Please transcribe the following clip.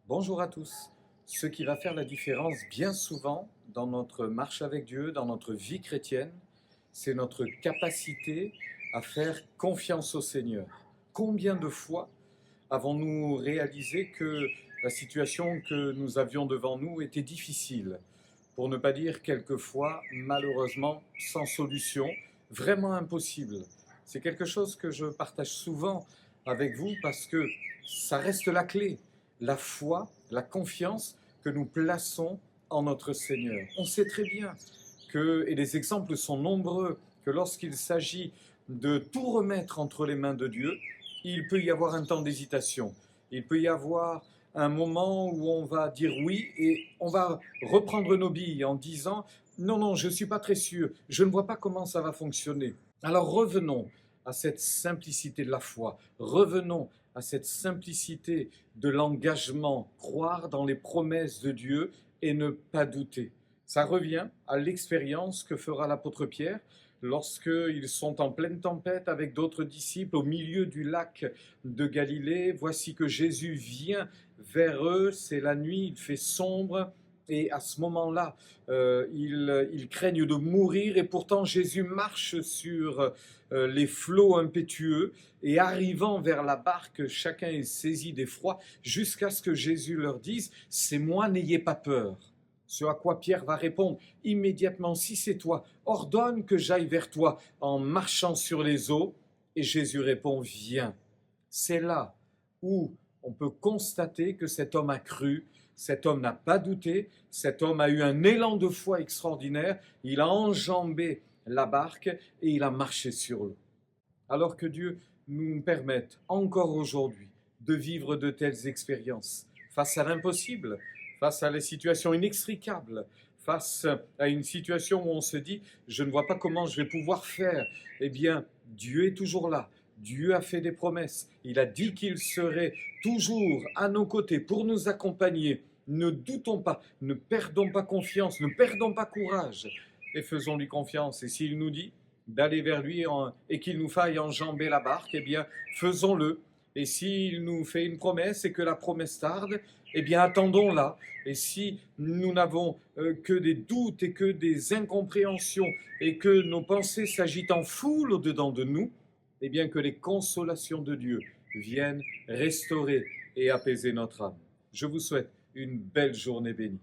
Bonjour à tous. Ce qui va faire la différence bien souvent dans notre marche avec Dieu, dans notre vie chrétienne, c'est notre capacité à faire confiance au Seigneur. Combien de fois avons-nous réalisé que la situation que nous avions devant nous était difficile, pour ne pas dire quelquefois, malheureusement, sans solution, vraiment impossible. C'est quelque chose que je partage souvent avec vous parce que ça reste la clé, la foi, la confiance que nous plaçons en notre Seigneur. On sait très bien que, et les exemples sont nombreux, que lorsqu'il s'agit de tout remettre entre les mains de Dieu, il peut y avoir un temps d'hésitation. Il peut y avoir un moment où on va dire oui et on va reprendre nos billes en disant non, non, je ne suis pas très sûr, je ne vois pas comment ça va fonctionner. Alors revenons à cette simplicité de la foi, revenons à cette simplicité de l'engagement, croire dans les promesses de Dieu et ne pas douter. Ça revient à l'expérience que fera l'apôtre Pierre lorsqu'ils sont en pleine tempête avec d'autres disciples au milieu du lac de Galilée. Voici que Jésus vient vers eux, c'est la nuit, il fait sombre, et à ce moment-là, ils craignent de mourir, et pourtant Jésus marche sur les flots impétueux, et arrivant vers la barque, chacun est saisi d'effroi, jusqu'à ce que Jésus leur dise « C'est moi, n'ayez pas peur ». Ce à quoi Pierre va répondre immédiatement, si c'est toi, ordonne que j'aille vers toi en marchant sur les eaux. Et Jésus répond, viens. C'est là où on peut constater que cet homme a cru, cet homme n'a pas douté, cet homme a eu un élan de foi extraordinaire, il a enjambé la barque et il a marché sur l'eau. Alors que Dieu nous permette encore aujourd'hui de vivre de telles expériences face à l'impossible, face à les situations inextricables, face à une situation où on se dit « je ne vois pas comment je vais pouvoir faire », eh bien, Dieu est toujours là. Dieu a fait des promesses. Il a dit qu'il serait toujours à nos côtés pour nous accompagner. Ne doutons pas, ne perdons pas confiance, ne perdons pas courage et faisons-lui confiance. Et s'il nous dit d'aller vers lui et qu'il nous faille enjamber la barque, eh bien, faisons-le. Et s'il nous fait une promesse et que la promesse tarde, eh bien, attendons-la. Et si nous n'avons que des doutes et que des incompréhensions et que nos pensées s'agitent en foule au-dedans de nous, eh bien, que les consolations de Dieu viennent restaurer et apaiser notre âme. Je vous souhaite une belle journée bénie.